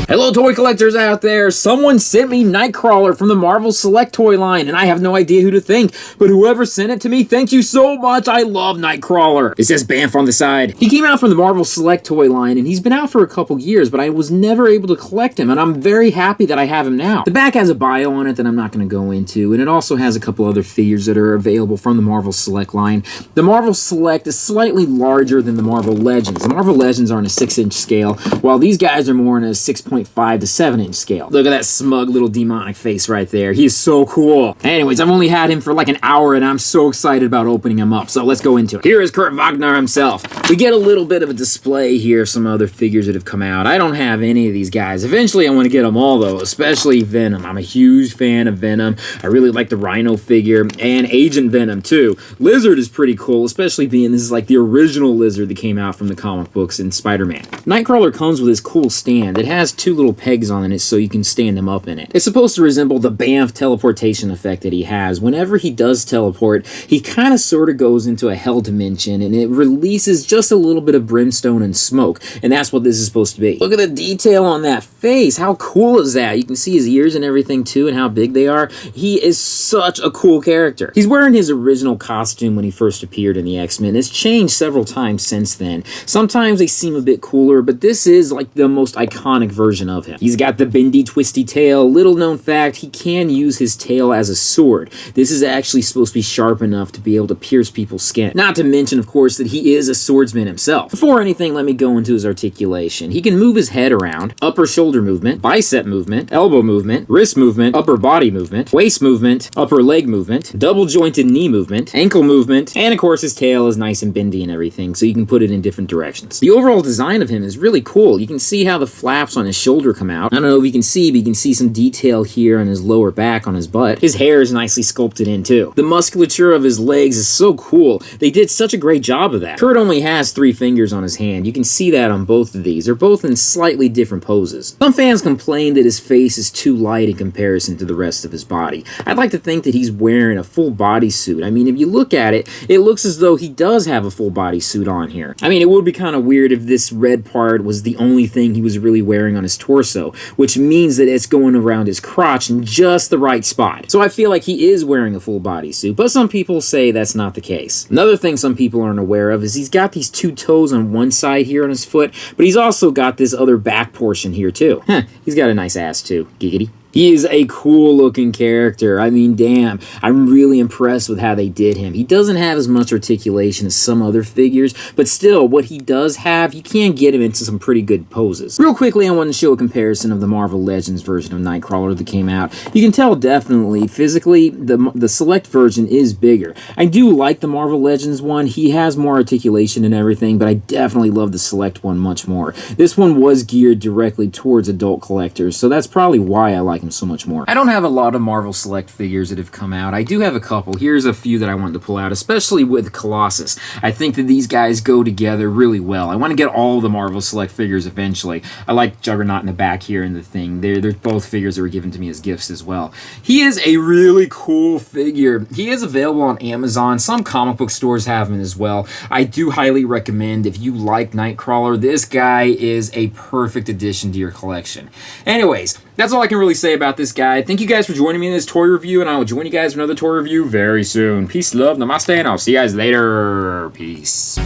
Hello toy collectors out there, someone sent me Nightcrawler from the Marvel Select toy line and I have no idea who to thank, but whoever sent it to me, thank you so much, I love Nightcrawler. It says Banff on the side. He came out from the Marvel Select toy line and he's been out for a couple years, but I was never able to collect him and I'm very happy that I have him now. The back has a bio on it that I'm not going to go into, and it also has a couple other figures that are available from the Marvel Select line. The Marvel Select is slightly larger than the Marvel Legends. The Marvel Legends are on a 6-inch scale, while these guys are more on a 6.5 to 7-inch scale. Look at that smug little demonic face right there. He is so cool. Anyways, I've only had him for like an hour and I'm so excited about opening him up, so let's go into it. Here is Kurt Wagner himself. We get a little bit of a display here of some other figures that have come out. I don't have any of these guys. Eventually I want to get them all though, especially Venom. I'm a huge fan of Venom. I really like the Rhino figure and Agent Venom too. Lizard is pretty cool, especially being this is like the original Lizard that came out from the comic books in Spider-Man. Nightcrawler comes with this cool stand. It has two little pegs on it so you can stand him up in it. It's supposed to resemble the Banff teleportation effect that he has. Whenever he does teleport, he kind of sort of goes into a hell dimension and it releases just a little bit of brimstone and smoke, and that's what this is supposed to be. Look at the detail on that face. How cool is that? You can see his ears and everything too and how big they are. He is such a cool character. He's wearing his original costume when he first appeared in the X-Men. It's changed several times since then. Sometimes they seem a bit cooler, but this is like the most iconic version of him. He's got the bendy, twisty tail. Little known fact, he can use his tail as a sword. This is actually supposed to be sharp enough to be able to pierce people's skin. Not to mention, of course, that he is a swordsman himself. Before anything, let me go into his articulation. He can move his head around, upper shoulder movement, bicep movement, elbow movement, wrist movement, upper body movement, waist movement, upper leg movement, double jointed knee movement, ankle movement, and of course his tail is nice and bendy and everything, so you can put it in different directions. The overall design of him is really cool. You can see how the flaps on his shoulder come out. I don't know if you can see, but you can see some detail here on his lower back on his butt. His hair is nicely sculpted in too. The musculature of his legs is so cool. They did such a great job of that. Kurt only has 3 fingers on his hand. You can see that on both of these. They're both in slightly different poses. Some fans complain that his face is too light in comparison to the rest of his body. I'd like to think that he's wearing a full body suit. I mean, if you look at it, it looks as though he does have a full body suit on here. I mean, it would be kind of weird if this red part was the only thing he was really wearing on his torso, which means that it's going around his crotch in just the right spot. So I feel like he is wearing a full body suit, but some people say that's not the case. Another thing some people aren't aware of is he's got these 2 toes on one side here on his foot, but he's also got this other back portion here too. He's got a nice ass too. Giggity. He is a cool looking character. I mean, damn, I'm really impressed with how they did him. He doesn't have as much articulation as some other figures, but still, what he does have, you can get him into some pretty good poses. Real quickly, I want to show a comparison of the Marvel Legends version of Nightcrawler that came out. You can tell definitely, physically, the Select version is bigger. I do like the Marvel Legends one. He has more articulation and everything, but I definitely love the Select one much more. This one was geared directly towards adult collectors, so that's probably why I like him so much more. I don't have a lot of Marvel Select figures that have come out. I do have a couple. Here's a few that I wanted to pull out, especially with Colossus. I think that these guys go together really well. I want to get all the Marvel Select figures eventually. I like Juggernaut in the back here and the thing. They're both figures that were given to me as gifts as well. He is a really cool figure. He is available on Amazon. Some comic book stores have him as well. I do highly recommend, if you like Nightcrawler, this guy is a perfect addition to your collection. Anyways, that's all I can really say about this guy. Thank you guys for joining me in this toy review, and I will join you guys for another toy review very soon. Peace, love, namaste, and I'll see you guys later. Peace.